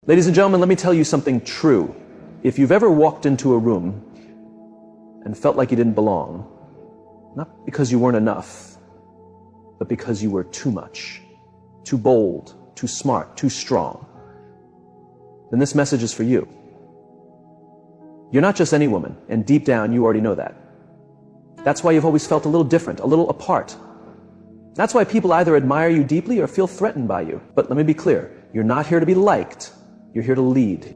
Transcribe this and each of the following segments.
Ladies and gentlemen, let me tell you something true. If you've ever walked into a room and felt like you didn't belong, not because you weren't enough, but because you were too much, too bold, too smart, too strong, then this message is for you. You're not just any woman, and deep down you already know that. That's why you've always felt a little different, a little apart. That's why people either admire you deeply or feel threatened by you. But let me be clear, you're not here to be liked, you're here to lead.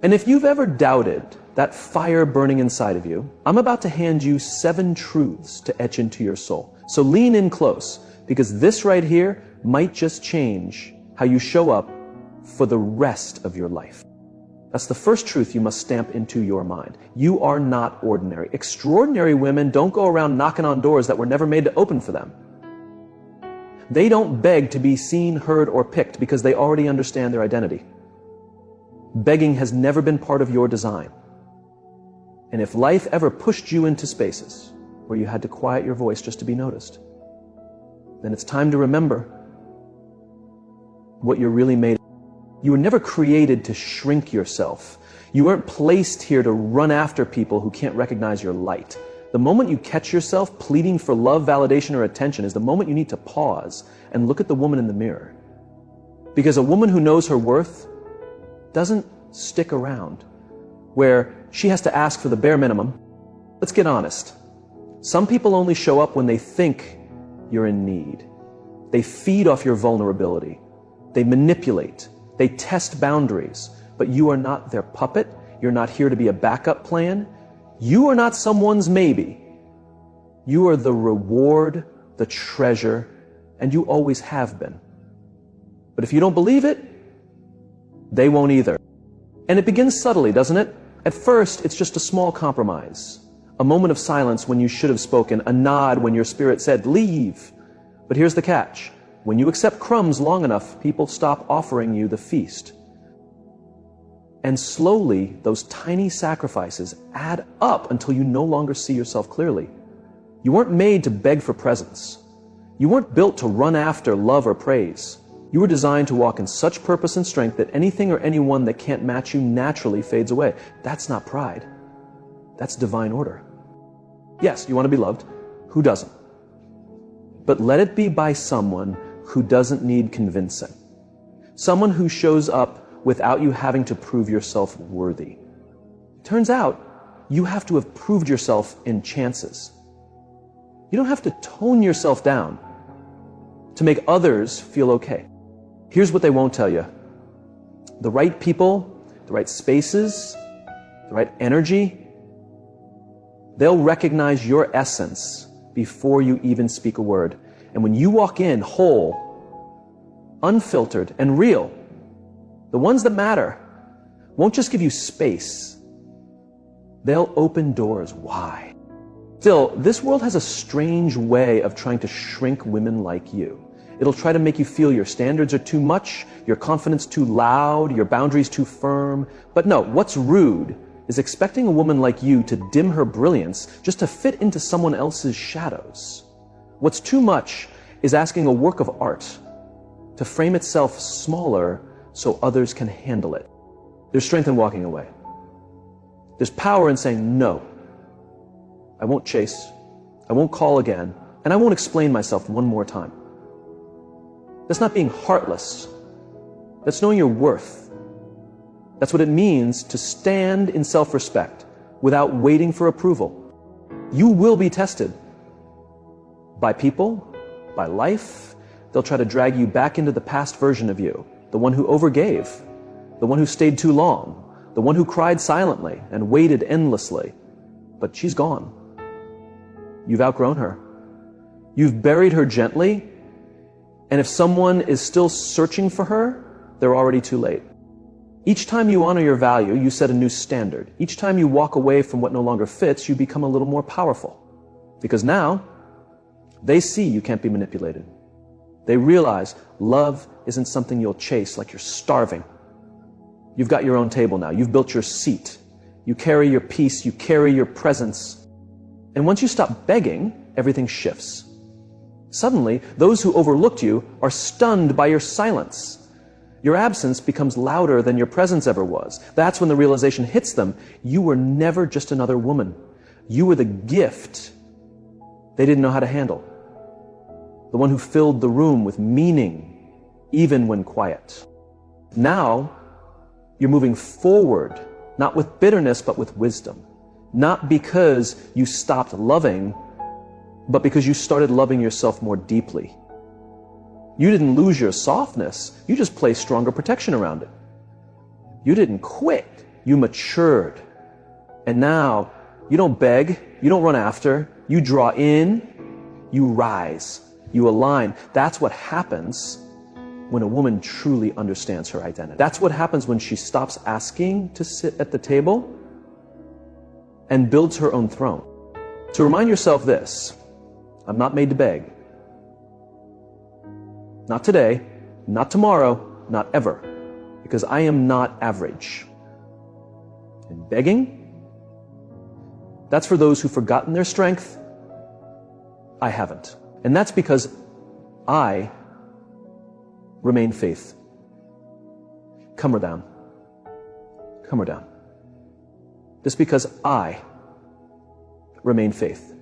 And if you've ever doubted that fire burning inside of you, I'm about to hand you 7 truths to etch into your soul. So lean in close, because this right here might just change how you show up for the rest of your life. That's the first truth you must stamp into your mind. You are not ordinary. Extraordinary women don't go around knocking on doors that were never made to open for them. They don't beg to be seen, heard, or picked because they already understand their identity. Begging has never been part of your design. And if life ever pushed you into spaces where you had to quiet your voice just to be noticed, then it's time to remember what you're really made of. You were never created to shrink yourself. You weren't placed here to run after people who can't recognize your light. The moment you catch yourself pleading for love, validation, or attention is the moment you need to pause and look at the woman in the mirror. Because a woman who knows her worth doesn't stick around where she has to ask for the bare minimum. Let's get honest. Some people only show up when they think you're in need. They feed off your vulnerability. They manipulate. They test boundaries. But you are not their puppet. You're not here to be a backup plan. You are not someone's maybe. You are the reward, the treasure, and you always have been. But if you don't believe it, they won't either. And it begins subtly, doesn't it? At first, it's just a small compromise. A moment of silence when you should have spoken. A nod when your spirit said, leave. But here's the catch. When you accept crumbs long enough, people stop offering you the feast. And slowly, those tiny sacrifices add up until you no longer see yourself clearly. You weren't made to beg for presents. You weren't built to run after love or praise. You were designed to walk in such purpose and strength that anything or anyone that can't match you naturally fades away. That's not pride. That's divine order. Yes, you want to be loved. Who doesn't? But let it be by someone who doesn't need convincing. Someone who shows up without you having to prove yourself worthy. Turns out, you have to have proved yourself in chances. You don't have to tone yourself down to make others feel okay. Here's what they won't tell you. The right people, the right spaces, the right energy, they'll recognize your essence before you even speak a word. And when you walk in whole, unfiltered, and real, the ones that matter won't just give you space. They'll open doors wide. Still, this world has a strange way of trying to shrink women like you. It'll try to make you feel your standards are too much, your confidence too loud, your boundaries too firm. But no, what's rude is expecting a woman like you to dim her brilliance just to fit into someone else's shadows. What's too much is asking a work of art to frame itself smaller so others can handle it. There's strength in walking away. There's power in saying, no, I won't chase, I won't call again, and I won't explain myself one more time. That's not being heartless. That's knowing your worth. That's what it means to stand in self-respect without waiting for approval. You will be tested by people, by life. They'll try to drag you back into the past version of you, the one who overgave, the one who stayed too long, the one who cried silently and waited endlessly. But she's gone. You've outgrown her. You've buried her gently. And if someone is still searching for her, they're already too late. Each time you honor your value, you set a new standard. Each time you walk away from what no longer fits, you become a little more powerful. Because now, they see you can't be manipulated. They realize love isn't something you'll chase like you're starving. You've got your own table now. You've built your seat. You carry your peace. You carry your presence. And once you stop begging, everything shifts. Suddenly, those who overlooked you are stunned by your silence. Your absence becomes louder than your presence ever was. That's when the realization hits them. You were never just another woman. You were the gift they didn't know how to handle. The one who filled the room with meaning, even when quiet. Now, you're moving forward, not with bitterness, but with wisdom. Not because you stopped loving, but because you started loving yourself more deeply. You didn't lose your softness, you just placed stronger protection around it. You didn't quit, you matured. And now, you don't beg, you don't run after, you draw in, you rise, you align. That's what happens when a woman truly understands her identity. That's what happens when she stops asking to sit at the table and builds her own throne. So remind yourself this: I'm not made to beg. Not today, not tomorrow, not ever, because I am not average. And begging, that's for those who've forgotten their strength. I haven't. And that's because I remain faith. Come her down. Come her down. Just because I remain faith.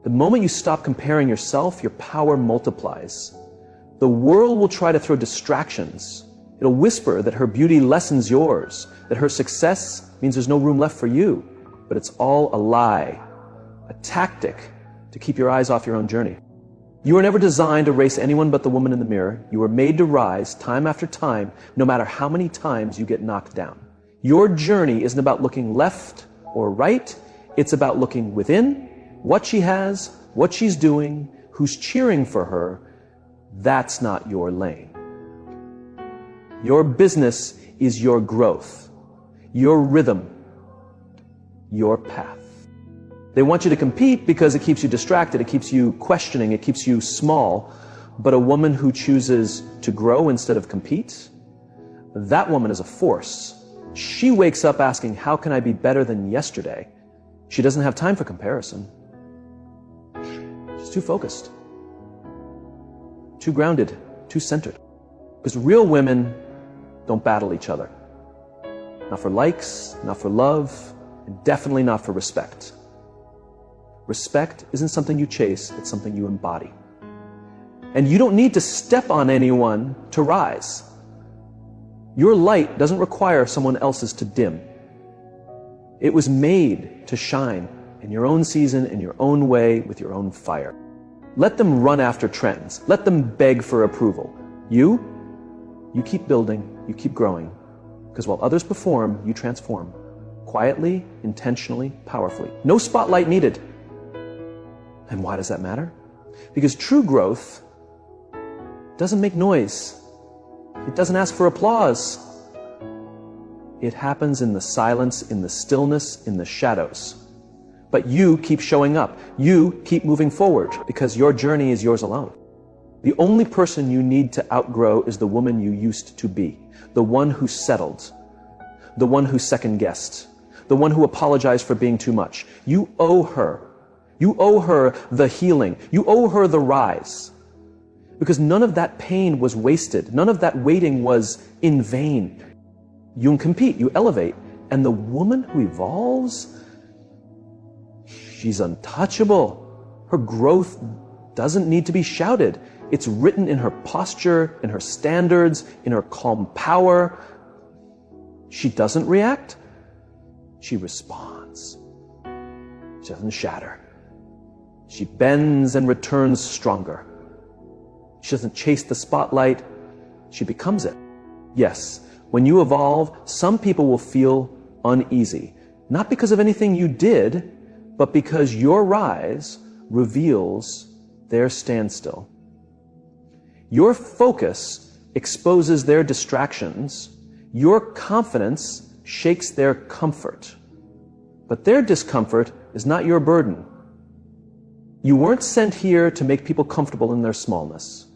The moment you stop comparing yourself, your power multiplies. The world will try to throw distractions. It'll whisper that her beauty lessens yours, that her success means there's no room left for you. But it's all a lie, a tactic to keep your eyes off your own journey. You were never designed to race anyone but the woman in the mirror. You were made to rise time after time, no matter how many times you get knocked down. Your journey isn't about looking left or right. It's about looking within, what she has, what she's doing, who's cheering for her. That's not your lane. Your business is your growth, your rhythm, your path. They want you to compete because it keeps you distracted, it keeps you questioning, it keeps you small. But a woman who chooses to grow instead of compete, that woman is a force. She wakes up asking, how can I be better than yesterday? She doesn't have time for comparison. She's too focused, too grounded, too centered. Because real women don't battle each other. Not for likes, not for love, and definitely not for respect. Respect isn't something you chase, it's something you embody. And you don't need to step on anyone to rise. Your light doesn't require someone else's to dim. It was made to shine in your own season, in your own way, with your own fire. Let them run after trends. Let them beg for approval. You keep building, you keep growing. Because while others perform, you transform. Quietly, intentionally, powerfully. No spotlight needed. And why does that matter? Because true growth doesn't make noise. It doesn't ask for applause. It happens in the silence, in the stillness, in the shadows. But you keep showing up. You keep moving forward because your journey is yours alone. The only person you need to outgrow is the woman you used to be. The one who settled. The one who second-guessed. The one who apologized for being too much. You owe her. You owe her the healing. You owe her the rise. Because none of that pain was wasted. None of that waiting was in vain. You compete, you elevate. And the woman who evolves, she's untouchable. Her growth doesn't need to be shouted. It's written in her posture, in her standards, in her calm power. She doesn't react. She responds. She doesn't shatter. She bends and returns stronger. She doesn't chase the spotlight. She becomes it. Yes, when you evolve, some people will feel uneasy. Not because of anything you did, but because your rise reveals their standstill. Your focus exposes their distractions. Your confidence shakes their comfort. But their discomfort is not your burden. You weren't sent here to make people comfortable in their smallness.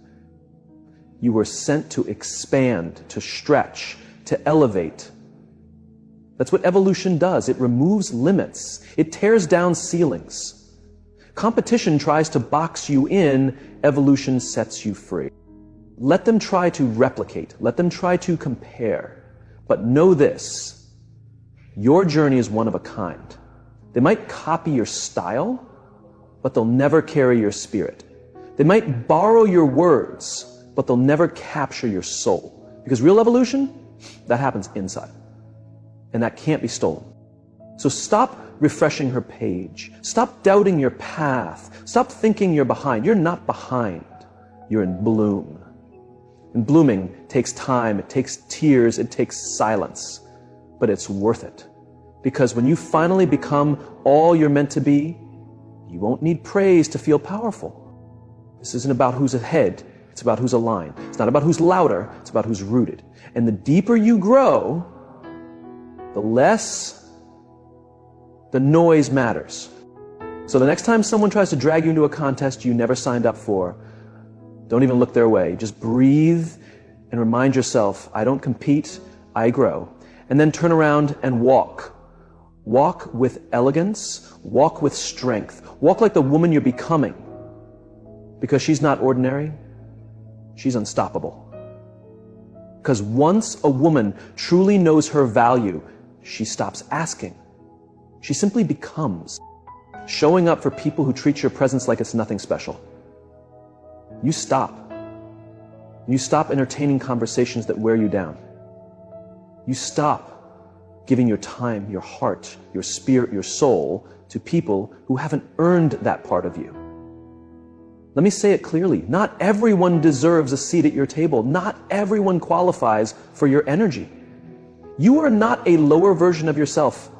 You were sent to expand, to stretch, to elevate. That's what evolution does. It removes limits. It tears down ceilings. Competition tries to box you in. Evolution sets you free. Let them try to replicate. Let them try to compare. But know this, your journey is one of a kind. They might copy your style, but they'll never carry your spirit. They might borrow your words, but they'll never capture your soul. Because real evolution, that happens inside. And that can't be stolen. So stop refreshing her page. Stop doubting your path. Stop thinking you're behind. You're not behind. You're in bloom. And blooming takes time, it takes tears, it takes silence. But it's worth it. Because when you finally become all you're meant to be, you won't need praise to feel powerful. This isn't about who's ahead, it's about who's aligned. It's not about who's louder, it's about who's rooted. And the deeper you grow, the less the noise matters. So the next time someone tries to drag you into a contest you never signed up for, don't even look their way. Just breathe and remind yourself, I don't compete, I grow. And then turn around and walk. Walk with elegance, walk with strength. Walk like the woman you're becoming. Because she's not ordinary, she's unstoppable. Because once a woman truly knows her value, she stops asking. She simply becomes, showing up for people who treat your presence like it's nothing special. You stop. You stop entertaining conversations that wear you down. You stop giving your time, your heart, your spirit, your soul to people who haven't earned that part of you. Let me say it clearly. Not everyone deserves a seat at your table. Not everyone qualifies for your energy. You are not a lower version of yourself.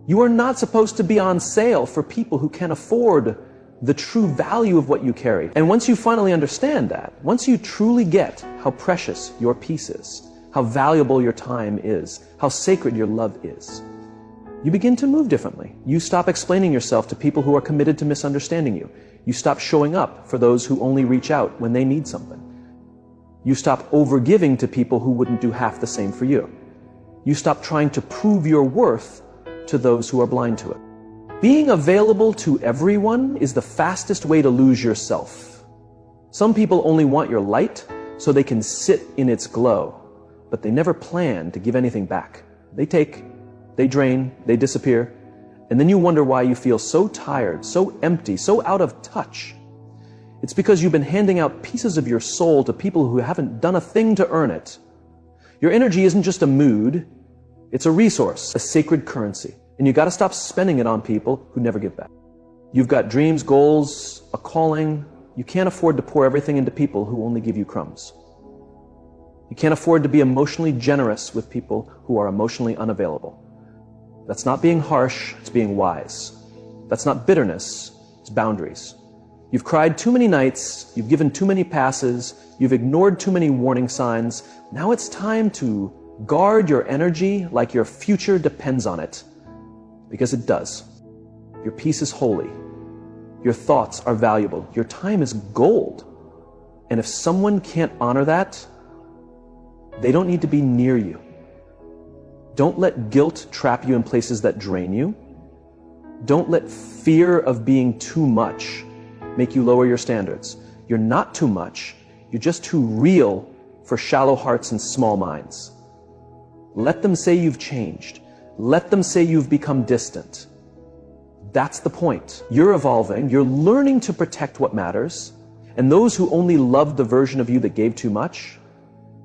You are not supposed to be on sale for people who can't afford the true value of what you carry. And once you finally understand that, once you truly get how precious your peace is, how valuable your time is, how sacred your love is, you begin to move differently. You stop explaining yourself to people who are committed to misunderstanding you. You stop showing up for those who only reach out when they need something. You stop overgiving to people who wouldn't do half the same for you. You stop trying to prove your worth to those who are blind to it. Being available to everyone is the fastest way to lose yourself. Some people only want your light so they can sit in its glow, but they never plan to give anything back. They take, they drain, they disappear, and then you wonder why you feel so tired, so empty, so out of touch. It's because you've been handing out pieces of your soul to people who haven't done a thing to earn it. Your energy isn't just a mood, it's a resource, a sacred currency. And you gotta stop spending it on people who never give back. You've got dreams, goals, a calling. You can't afford to pour everything into people who only give you crumbs. You can't afford to be emotionally generous with people who are emotionally unavailable. That's not being harsh, it's being wise. That's not bitterness, it's boundaries. You've cried too many nights, you've given too many passes, you've ignored too many warning signs. Now it's time to guard your energy like your future depends on it. Because it does. Your peace is holy. Your thoughts are valuable. Your time is gold. And if someone can't honor that, they don't need to be near you. Don't let guilt trap you in places that drain you. Don't let fear of being too much make you lower your standards. You're not too much. You're just too real for shallow hearts and small minds. Let them say you've changed. Let them say you've become distant. That's the point. You're evolving. You're learning to protect what matters. And those who only loved the version of you that gave too much,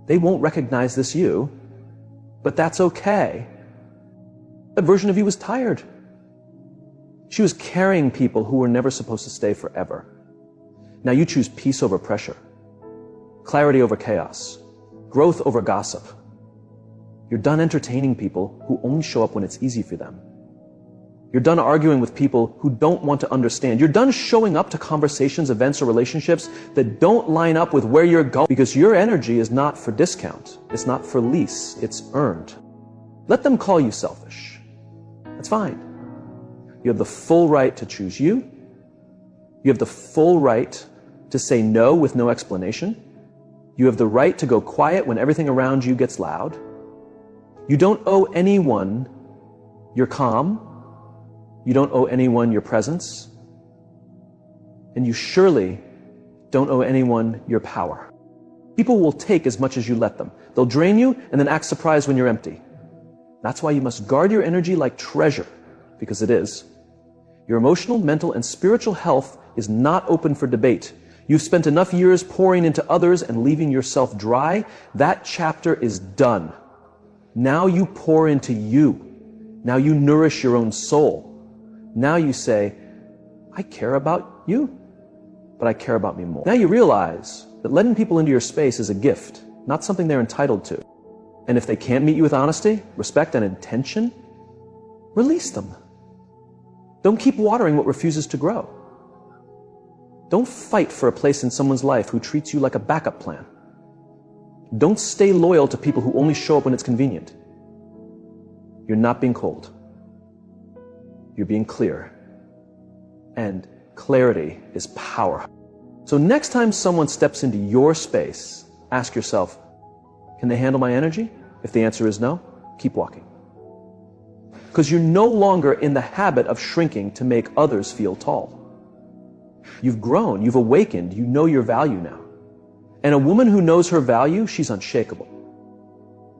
they won't recognize this you. But that's okay. That version of you was tired. She was carrying people who were never supposed to stay forever. Now you choose peace over pressure, clarity over chaos, growth over gossip. You're done entertaining people who only show up when it's easy for them. You're done arguing with people who don't want to understand. You're done showing up to conversations, events, or relationships that don't line up with where you're going, because your energy is not for discount. It's not for lease. It's earned. Let them call you selfish. That's fine. You have the full right to choose you. You have the full right to say no with no explanation. You have the right to go quiet when everything around you gets loud. You don't owe anyone your calm. You don't owe anyone your presence. And you surely don't owe anyone your power. People will take as much as you let them. They'll drain you and then act surprised when you're empty. That's why you must guard your energy like treasure, because it is. Your emotional, mental, and spiritual health is not open for debate. You've spent enough years pouring into others and leaving yourself dry. That chapter is done. Now you pour into you. Now you nourish your own soul. Now you say, I care about you, but I care about me more. Now you realize that letting people into your space is a gift, not something they're entitled to. And if they can't meet you with honesty, respect, and intention, release them. Don't keep watering what refuses to grow. Don't fight for a place in someone's life who treats you like a backup plan. Don't stay loyal to people who only show up when it's convenient. You're not being cold. You're being clear. And clarity is power. So next time someone steps into your space, ask yourself, can they handle my energy? If the answer is no, keep walking. Because you're no longer in the habit of shrinking to make others feel tall. You've grown, you've awakened, you know your value now. And a woman who knows her value, she's unshakable.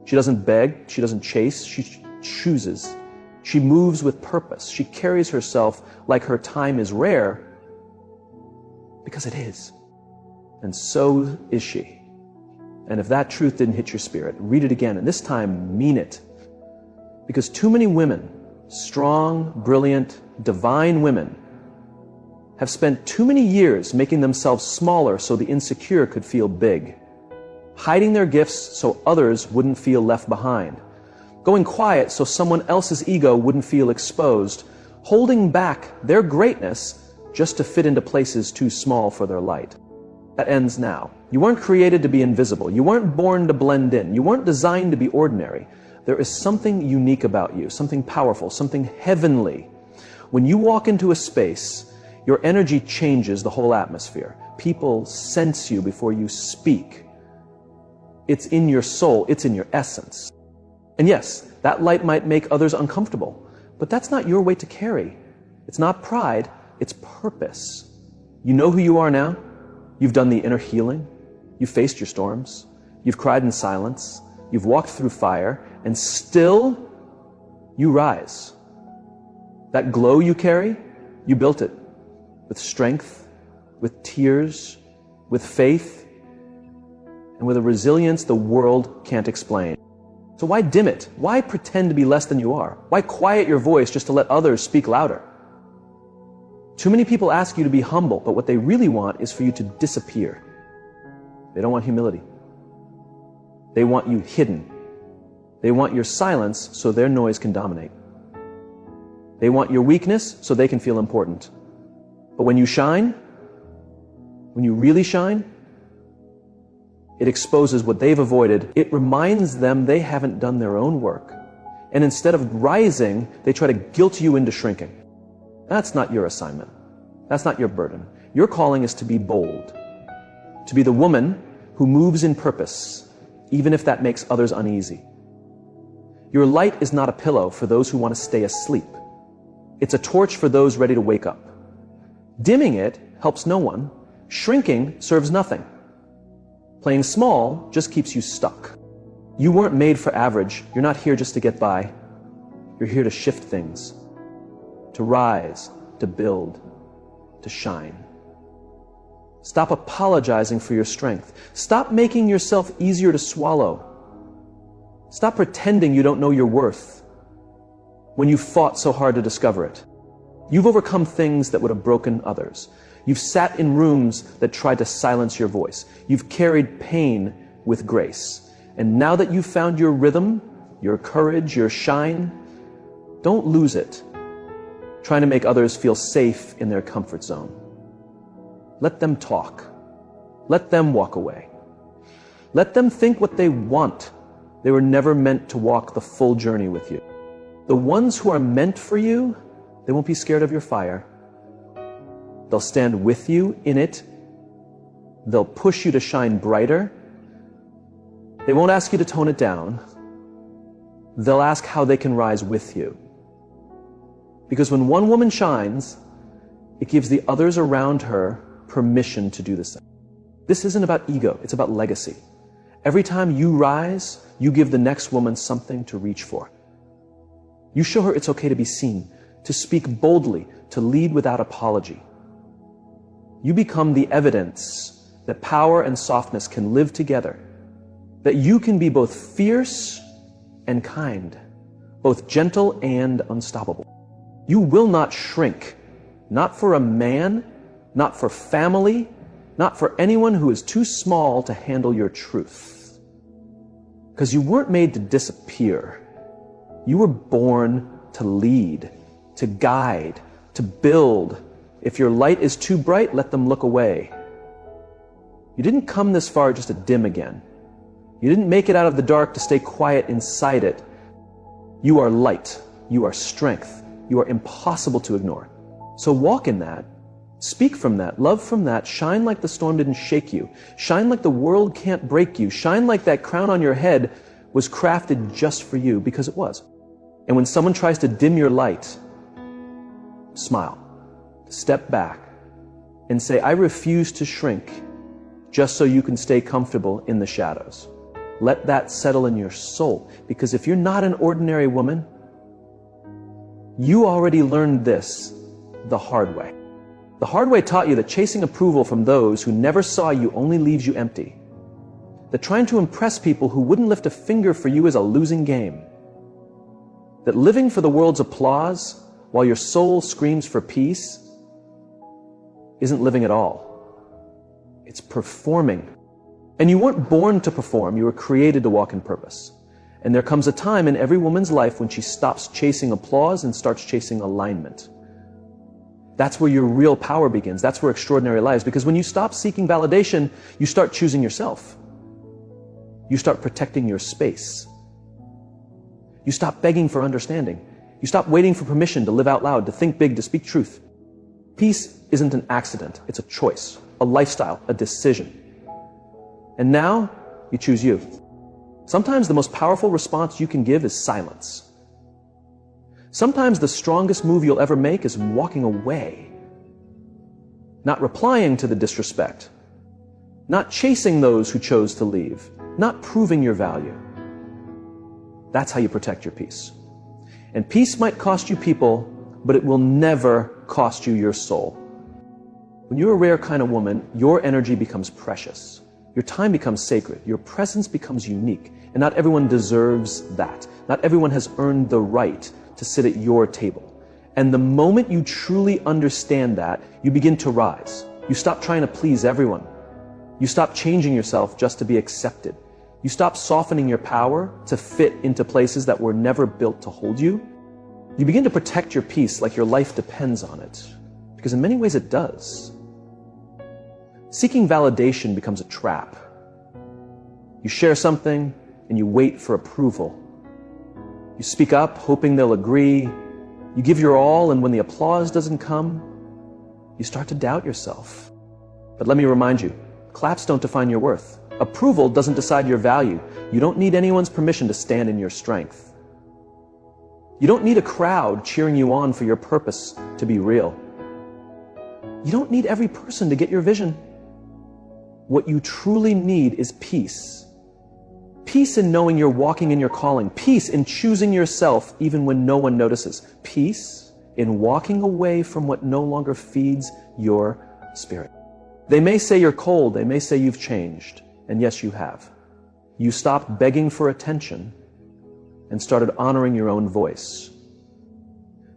She doesn't beg, she doesn't chase, she chooses. She moves with purpose. She carries herself like her time is rare, because it is. And so is she. And if that truth didn't hit your spirit, read it again, and this time mean it. Because too many women, strong, brilliant, divine women, have spent too many years making themselves smaller so the insecure could feel big, hiding their gifts so others wouldn't feel left behind, going quiet so someone else's ego wouldn't feel exposed, holding back their greatness just to fit into places too small for their light. That ends now. You weren't created to be invisible. You weren't born to blend in. You weren't designed to be ordinary. There is something unique about you, something powerful, something heavenly. When you walk into a space, your energy changes the whole atmosphere. People sense you before you speak. It's in your soul, it's in your essence. And yes, that light might make others uncomfortable, but that's not your weight to carry. It's not pride, it's purpose. You know who you are now. You've done the inner healing. You've faced your storms. You've cried in silence. You've walked through fire, and still you rise. That glow you carry, you built it. With strength, with tears, with faith, and with a resilience the world can't explain. So why dim it? Why pretend to be less than you are? Why quiet your voice just to let others speak louder? Too many people ask you to be humble, but what they really want is for you to disappear. They don't want humility. They want you hidden. They want your silence so their noise can dominate. They want your weakness so they can feel important. But when you shine, when you really shine, it exposes what they've avoided. It reminds them they haven't done their own work. And instead of rising, they try to guilt you into shrinking. That's not your assignment. That's not your burden. Your calling is to be bold, to be the woman who moves in purpose, even if that makes others uneasy. Your light is not a pillow for those who want to stay asleep. It's a torch for those ready to wake up. Dimming it helps no one. Shrinking serves nothing. Playing small just keeps you stuck. You weren't made for average. You're not here just to get by. You're here to shift things, to rise, to build, to shine. Stop apologizing for your strength. Stop making yourself easier to swallow. Stop pretending you don't know your worth when you fought so hard to discover it. You've overcome things that would have broken others. You've sat in rooms that tried to silence your voice. You've carried pain with grace. And now that you've found your rhythm, your courage, your shine, don't lose it, trying to make others feel safe in their comfort zone. Let them talk. Let them walk away. Let them think what they want. They were never meant to walk the full journey with you. The ones who are meant for you, they won't be scared of your fire. They'll stand with you in it. They'll push you to shine brighter. They won't ask you to tone it down. They'll ask how they can rise with you. Because when one woman shines, it gives the others around her permission to do the same. This isn't about ego, it's about legacy. Every time you rise, you give the next woman something to reach for. You show her it's okay to be seen, to speak boldly, to lead without apology. You become the evidence that power and softness can live together, that you can be both fierce and kind, both gentle and unstoppable. You will not shrink, not for a man, not for family, not for anyone who is too small to handle your truth. Because you weren't made to disappear. You were born to lead, to guide, to build. If your light is too bright, let them look away. You didn't come this far just to dim again. You didn't make it out of the dark to stay quiet inside it. You are light. You are strength. You are impossible to ignore. So walk in that. Speak from that. Love from that. Shine like the storm didn't shake you. Shine like the world can't break you. Shine like that crown on your head was crafted just for you, because it was. And when someone tries to dim your light, smile. Step back and say, I refuse to shrink just so you can stay comfortable in the shadows. Let that settle in your soul, because if you're not an ordinary woman, you already learned this the hard way. The hard way taught you that chasing approval from those who never saw you only leaves you empty. That trying to impress people who wouldn't lift a finger for you is a losing game. That living for the world's applause while your soul screams for peace isn't living at all. It's performing. And you weren't born to perform, you were created to walk in purpose. And there comes a time in every woman's life when she stops chasing applause and starts chasing alignment. That's where your real power begins. That's where extraordinary lies. Because when you stop seeking validation, you start choosing yourself. You start protecting your space. You stop begging for understanding. You stop waiting for permission to live out loud, to think big, to speak truth. Peace isn't an accident. It's a choice, a lifestyle, a decision. And now you choose you. Sometimes the most powerful response you can give is silence. Sometimes the strongest move you'll ever make is walking away. Not replying to the disrespect. Not chasing those who chose to leave. Not proving your value. That's how you protect your peace. And peace might cost you people, but it will never cost you your soul. When you're a rare kind of woman, your energy becomes precious. Your time becomes sacred. Your presence becomes unique. And not everyone deserves that. Not everyone has earned the right to sit at your table. And the moment you truly understand that, you begin to rise. You stop trying to please everyone. You stop changing yourself just to be accepted. You stop softening your power to fit into places that were never built to hold you. You begin to protect your peace like your life depends on it. Because in many ways it does. Seeking validation becomes a trap. You share something and you wait for approval. You speak up hoping they'll agree. You give your all, and when the applause doesn't come, you start to doubt yourself. But let me remind you, claps don't define your worth. Approval doesn't decide your value. You don't need anyone's permission to stand in your strength. You don't need a crowd cheering you on for your purpose to be real. You don't need every person to get your vision. What you truly need is peace. Peace in knowing you're walking in your calling. Peace in choosing yourself even when no one notices. Peace in walking away from what no longer feeds your spirit. They may say you're cold. They may say you've changed. And yes, you have. You stopped begging for attention and started honoring your own voice.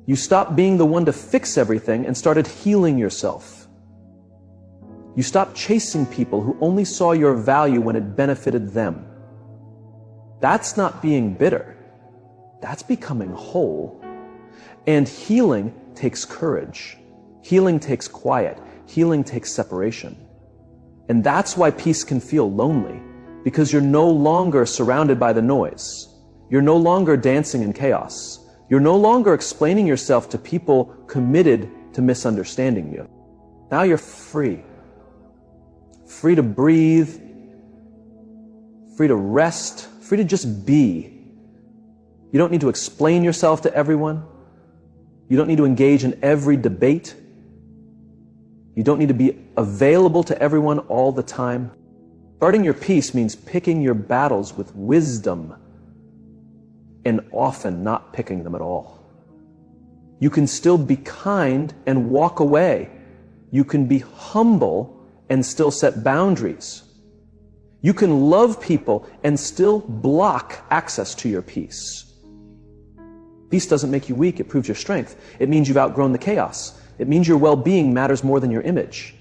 You stopped being the one to fix everything and started healing yourself. You stopped chasing people who only saw your value when it benefited them. That's not being bitter. That's becoming whole. And healing takes courage. Healing takes quiet. Healing takes separation. And that's why peace can feel lonely, because you're no longer surrounded by the noise. You're no longer dancing in chaos. You're no longer explaining yourself to people committed to misunderstanding you. Now you're free. Free to breathe. Free to rest. Free to just be. You don't need to explain yourself to everyone. You don't need to engage in every debate. You don't need to be available to everyone all the time. Guarding your peace means picking your battles with wisdom and often not picking them at all. You can still be kind and walk away. You can be humble and still set boundaries. You can love people and still block access to your peace. Peace doesn't make you weak, it proves your strength. It means you've outgrown the chaos. It means your well-being matters more than your image.